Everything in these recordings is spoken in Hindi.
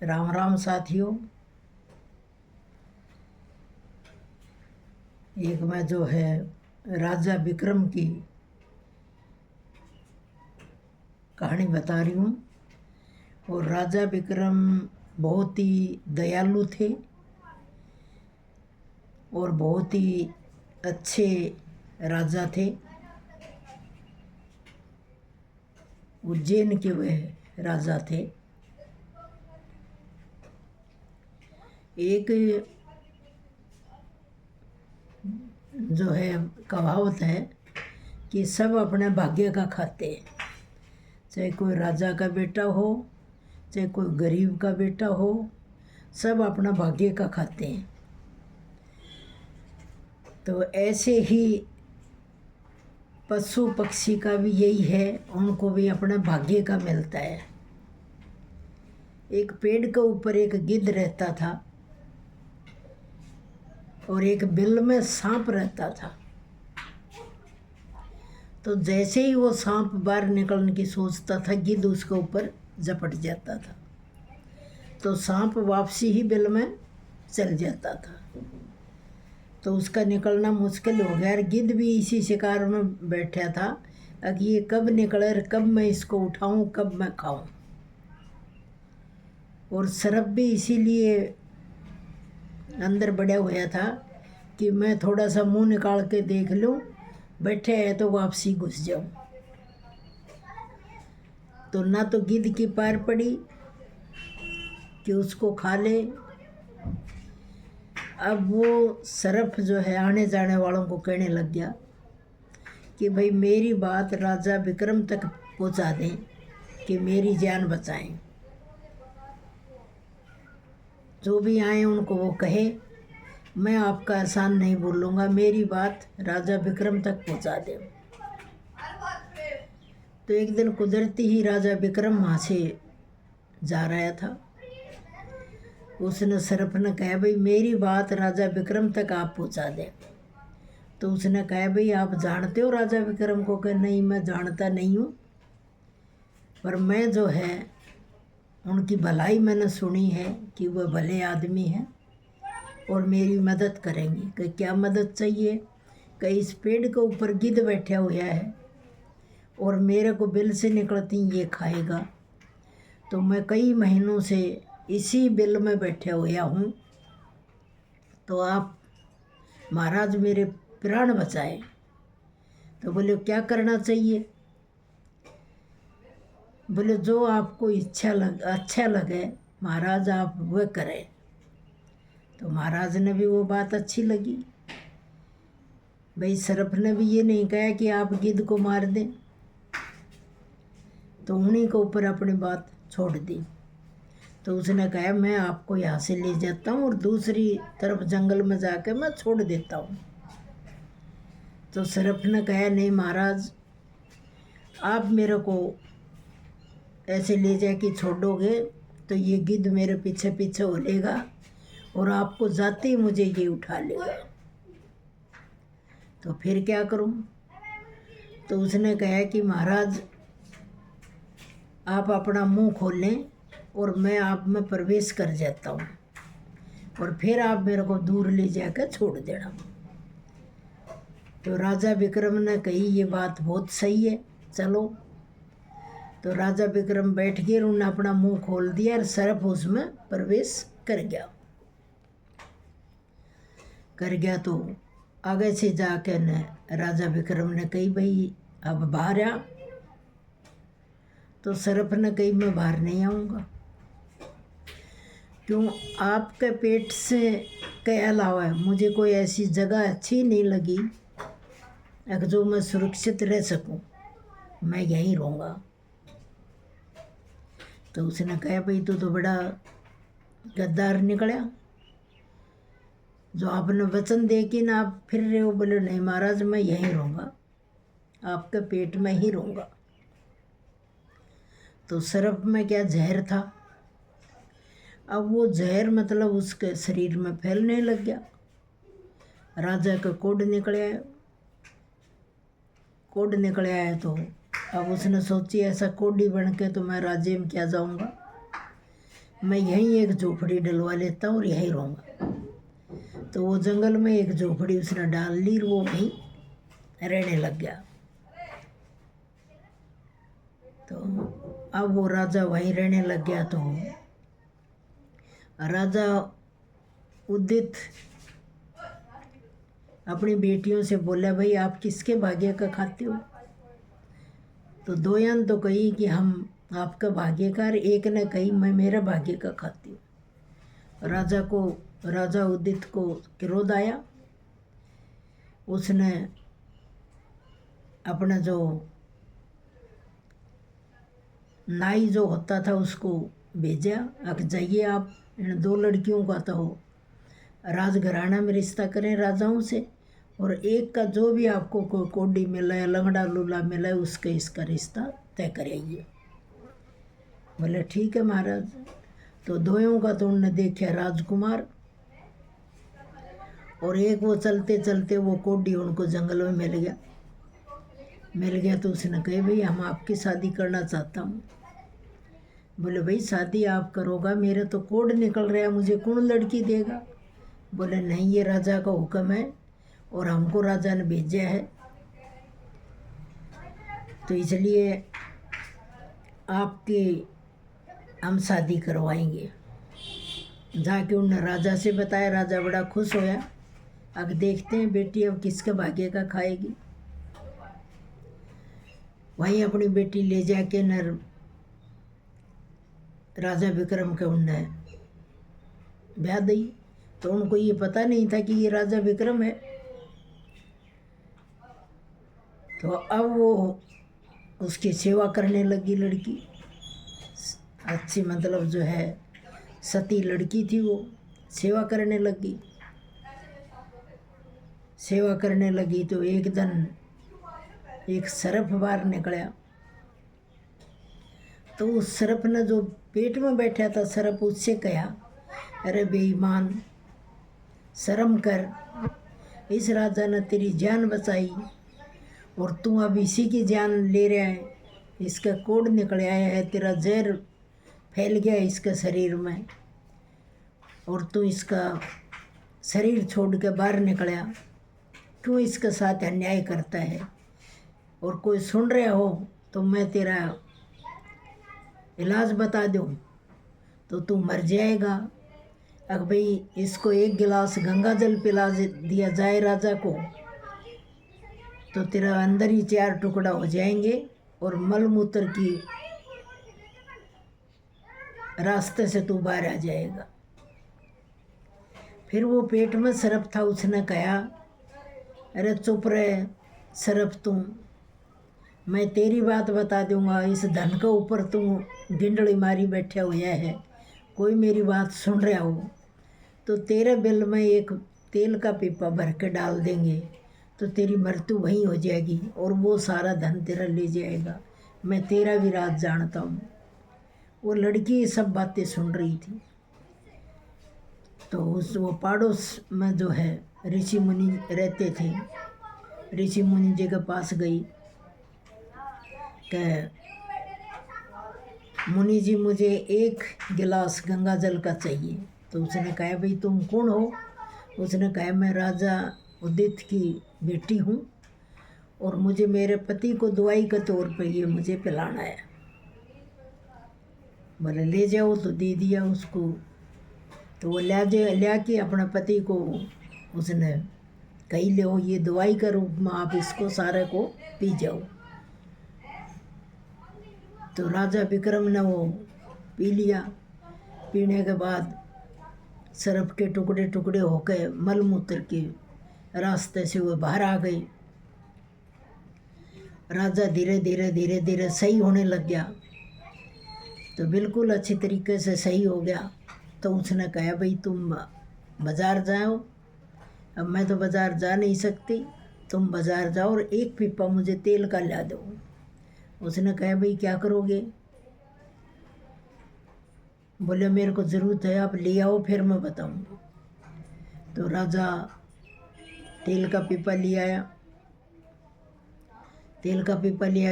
राम राम साथियों। एक मैं जो है राजा विक्रम की कहानी बता रही हूँ। और राजा विक्रम बहुत ही दयालु थे और बहुत ही अच्छे राजा थे। उज्जैन के वह राजा थे। एक जो है कहावत है कि सब अपने भाग्य का खाते हैं। चाहे कोई राजा का बेटा हो, चाहे कोई गरीब का बेटा हो, सब अपना भाग्य का खाते हैं। तो ऐसे ही पशु पक्षी का भी यही है, उनको भी अपना भाग्य का मिलता है। एक पेड़ के ऊपर एक गिद्ध रहता था और एक बिल में सांप रहता था। तो जैसे ही वो सांप बाहर निकलने की सोचता था, गिद्ध उसके ऊपर झपट जाता था। तो सांप वापसी ही बिल में चल जाता था। तो उसका निकलना मुश्किल हो गया। और गिद्ध भी इसी शिकार में बैठा था कि ये कब निकले, कब मैं इसको उठाऊं, कब मैं खाऊं। और सर्प भी इसीलिए अंदर बढ़ा हुआ था कि मैं थोड़ा सा मुंह निकाल के देख लूं, बैठे है तो वापसी घुस जाऊं। तो ना तो गिद्ध की पार पड़ी कि उसको खा ले। अब वो सर्प जो है आने जाने वालों को कहने लग गया कि भाई मेरी बात राजा विक्रम तक पहुंचा दें कि मेरी जान बचाएं। जो भी आए उनको वो कहे, मैं आपका एहसान नहीं भूलूंगा, मेरी बात राजा विक्रम तक पहुंचा दें। तो एक दिन कुदरती ही राजा विक्रम वहाँ से जा रहा था। उसने सर्प ने कहा भाई मेरी बात राजा विक्रम तक आप पहुंचा दें। तो उसने कहा भाई आप जानते हो राजा विक्रम को? कि नहीं, मैं जानता नहीं हूँ, पर मैं जो है उनकी भलाई मैंने सुनी है कि वह भले आदमी हैं और मेरी मदद करेंगी। कि क्या मदद चाहिए? कि इस पेड़ के ऊपर गिद्ध बैठा हुआ है और मेरे को बिल से निकलती ये खाएगा। तो मैं कई महीनों से इसी बिल में बैठा हुआ हूँ, तो आप महाराज मेरे प्राण बचाए। तो बोले क्या करना चाहिए? बोले जो आपको अच्छा लगे महाराज आप वह करें। तो महाराज ने भी वो बात अच्छी लगी। भाई सर्प ने भी ये नहीं कहा कि आप गिद्ध को मार दें, तो उन्हीं के ऊपर अपनी बात छोड़ दी। तो उसने कहा मैं आपको यहाँ से ले जाता हूँ और दूसरी तरफ जंगल में जाकर मैं छोड़ देता हूँ। तो सर्प ने कहा नहीं महाराज, आप मेरे को ऐसे ले जाके छोड़ोगे तो ये गिद्ध मेरे पीछे पीछे उड़ेगा और आपको जाते ही मुझे ये उठा लेगा। तो फिर क्या करूं? तो उसने कहा कि महाराज आप अपना मुंह खोलें और मैं आप में प्रवेश कर जाता हूँ और फिर आप मेरे को दूर ले जाकर छोड़ देना। तो राजा विक्रम ने कही ये बात बहुत सही है, चलो। तो राजा विक्रम बैठ गए, उन्होंने अपना मुंह खोल दिया और सर्प उसमें प्रवेश कर गया। तो आगे से जाकर न राजा विक्रम ने कही भाई अब बाहर आ। तो सर्प ने कही मैं बाहर नहीं आऊँगा। क्यों? आपके पेट से के अलावा मुझे कोई ऐसी जगह अच्छी नहीं लगी अगर जो मैं सुरक्षित रह सकूं, मैं यहीं रहूँगा। तो उसने कहा भाई तू तो बड़ा गद्दार निकला, जो आपने वचन दे के ना आप फिर रहे हो। बोले नहीं महाराज मैं यहीं रहूँगा, आपके पेट में ही रहूँगा। तो सर्प में क्या जहर था, अब वो जहर मतलब उसके शरीर में फैलने लग गया। राजा का कोड निकल आया है। तो अब उसने सोची ऐसा कोडी बन के तो मैं राज्य में क्या जाऊँगा। मैं यहीं एक झोपड़ी डलवा लेता हूँ और यहीं रहूँगा। तो वो जंगल में एक झोपड़ी उसने डाल ली और वो वहीं रहने लग गया। तो अब वो राजा वहीं रहने लग गया। तो राजा उदित अपनी बेटियों से बोला, भाई आप किसके भाग्य का खाते हो? तो दोयन तो कही कि हम आपका भाग्य का, एक ने कही मैं मेरा भाग्य का खाती हूँ। राजा उदित को क्रोध आया। उसने अपना जो नाई जो होता था उसको भेजा, अब जाइए आप इन 2 लड़कियों का तो राजघराना में रिश्ता करें राजाओं से, और एक का जो भी आपको कोई कोडी मिला है, लंगड़ा लूला मिला है, उसके इसका रिश्ता तय कराइए। बोले ठीक है महाराज। तो दोयों का तो उन्होंने देखा राजकुमार, और एक वो चलते चलते वो कोडी उनको जंगल में मिल गया। तो उसने कहे, भाई हम आपकी शादी करना चाहता हूँ। बोले भाई शादी आप करोगा, मेरे तो कोड निकल रहा है, मुझे कौन लड़की देगा? बोले नहीं, ये राजा का हुक्म है और हमको राजा ने भेजा है, तो इसलिए आपकी हम शादी करवाएंगे। जाके उन्होंने राजा से बताया। राजा बड़ा खुश होया। अब देखते हैं बेटी अब किसके भाग्य का खाएगी। वहीं अपनी बेटी ले जाके न राजा विक्रम के उनने ब्याह दी। तो उनको ये पता नहीं था कि ये राजा विक्रम है। तो अब वो उसकी सेवा करने लगी लड़की। अच्छी मतलब जो है सती लड़की थी, वो सेवा करने लगी। तो एक दिन एक सर्प बाहर निकला। तो उस सर्प ने जो पेट में बैठा था, सर्प उससे कहा, अरे बेईमान, शर्म कर, इस राजा ने तेरी जान बचाई और तू अब इसी की जान ले रहा है। इसका कोड निकल आया है, तेरा जहर फैल गया इसके शरीर में और तू इसका शरीर छोड़ के बाहर निकला। क्यों इसके साथ अन्याय करता है? और कोई सुन रहा हो तो मैं तेरा इलाज बता दूँ तो तू मर जाएगा। अगर भाई इसको 1 गिलास गंगा जल पिला दिया जाए राजा को, तो तेरा अंदर ही 4 टुकड़ा हो जाएंगे और मलमूत्र की रास्ते से तू बाहर आ जाएगा। फिर वो पेट में सर्प था, उसने कहा, अरे चुप रहे सर्प, तू मैं तेरी बात बता दूंगा। इस धन के ऊपर तू गिंडली मारी बैठा हुआ है, कोई मेरी बात सुन रहा हो तो तेरे बिल में एक तेल का पीपा भर के डाल देंगे तो तेरी मृत्यु वहीं हो जाएगी और वो सारा धन तेरा ले जाएगा। मैं तेरा भी राज जानता हूँ। वो लड़की ये सब बातें सुन रही थी। तो वो पड़ोस में जो है ऋषि मुनि रहते थे, ऋषि मुनि जी के पास गई कि मुनि जी मुझे 1 गिलास गंगा जल का चाहिए। तो उसने कहा, भाई तुम कौन हो? उसने कहा, मैं राजा उदित की बेटी हूँ और मुझे मेरे पति को दवाई के तौर पे ये मुझे पिलाना है। बोले ले जाओ। तो दे दिया उसको। तो वो लिया के अपने पति को उसने कही, ले ये दवाई का रूप में आप इसको सारे को पी जाओ। तो राजा विक्रम ने वो पी लिया। पीने के बाद सर्प के टुकड़े टुकड़े होकर मलमूत्र के रास्ते से वो बाहर आ गई। राजा धीरे धीरे सही होने लग गया। तो बिल्कुल अच्छी तरीके से सही हो गया। तो उसने कहा, भाई तुम बाज़ार जाओ। अब मैं तो बाज़ार जा नहीं सकती, तुम बाज़ार जाओ और 1 पीपा मुझे तेल का ला दो। उसने कहा, भाई क्या करोगे? बोले मेरे को ज़रूरत है, आप ले आओ फिर मैं बताऊँगा। तो राजा तेल का पीपा ले आया।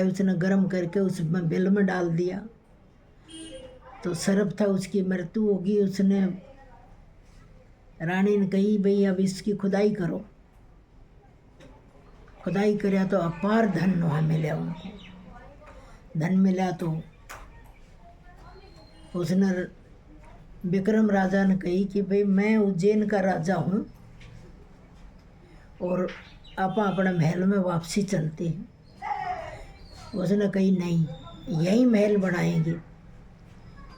उसने गर्म करके उसमें बिल में डाल दिया तो सर्प था, उसकी मृत्यु होगी। उसने रानी ने कही भाई अब इसकी खुदाई करो। खुदाई कराया तो अपार धन वहाँ मिला उनको। धन मिला तो उसने विक्रम राजा ने कही कि भाई मैं उज्जैन का राजा हूँ और आप अपने महल में वापसी चलते हैं। उसने कही नहीं, यही महल बनाएंगे।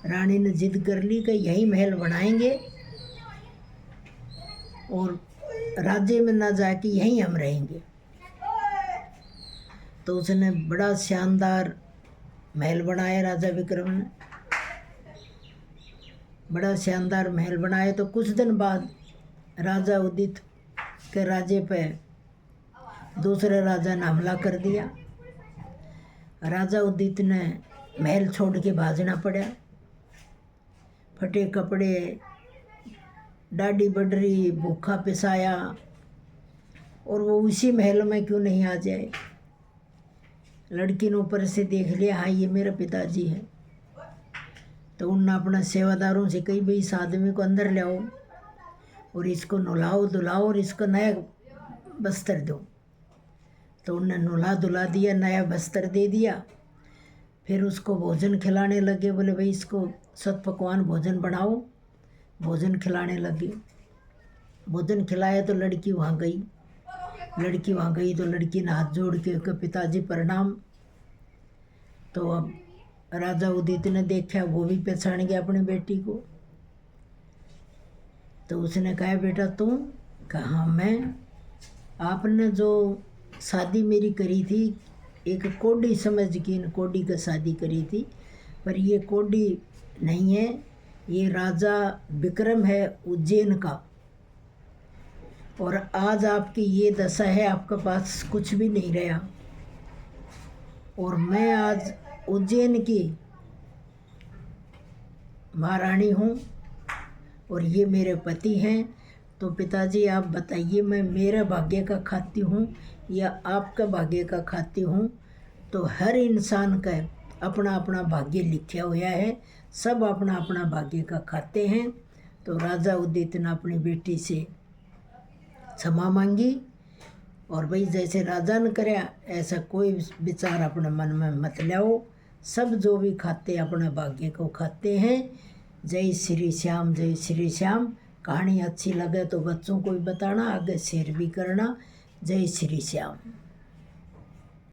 रानी ने जिद कर ली कि यही महल बनाएंगे और राज्य में ना जाके यहीं हम रहेंगे। तो उसने बड़ा शानदार महल बनाया। राजा विक्रम ने बड़ा शानदार महल बनाया। तो कुछ दिन बाद राजा उदित के राज्य पे दूसरे राजा ने हमला कर दिया। राजा उदित ने महल छोड़ के भागना पड़ा। फटे कपड़े, दाढ़ी बडरी, भूखा पिसाया, और वो उसी महल में क्यों नहीं आ जाए। लड़की ने ऊपर से देख लिया, हाँ ये मेरा पिताजी है। तो उनने अपना सेवादारों से कही भाई इस आदमी को अंदर ले आओ और इसको नहलाओ धुलाओ और इसको नया बस्तर दो। तो उनने नहला धुला दिया, नया बस्तर दे दिया। फिर उसको भोजन खिलाने लगे। बोले भाई इसको सत पकवान भोजन बनाओ। भोजन खिलाने लगे। भोजन खिलाया तो लड़की वहाँ गई। लड़की वहाँ गई तो लड़की ने हाथ जोड़ के कहा पिताजी प्रणाम। तो अब राजा उदित ने देखा, वो भी पहचान गया अपनी बेटी को। तो उसने कहा बेटा तुम? कहा मैं। आपने जो शादी मेरी करी थी, एक कोडी समझ के कोडी का शादी करी थी, पर ये कोडी नहीं है, ये राजा विक्रम है उज्जैन का। और आज आपकी ये दशा है, आपके पास कुछ भी नहीं रहा। और मैं आज उज्जैन की महारानी हूँ और ये मेरे पति हैं। तो पिताजी आप बताइए, मैं मेरे भाग्य का खाती हूँ या आपका भाग्य का खाती हूँ? तो हर इंसान का अपना अपना भाग्य लिखा हुआ है, सब अपना अपना भाग्य का खाते हैं। तो राजा उदित ने अपनी बेटी से क्षमा मांगी और भाई जैसे राजा ने कराया ऐसा कोई विचार अपने मन में मत लाओ। सब जो भी खाते अपने भाग्य को खाते हैं। जय श्री श्याम, जय श्री श्याम। कहानी अच्छी लगे तो बच्चों को भी बताना, आगे शेयर भी करना। जय श्री श्याम।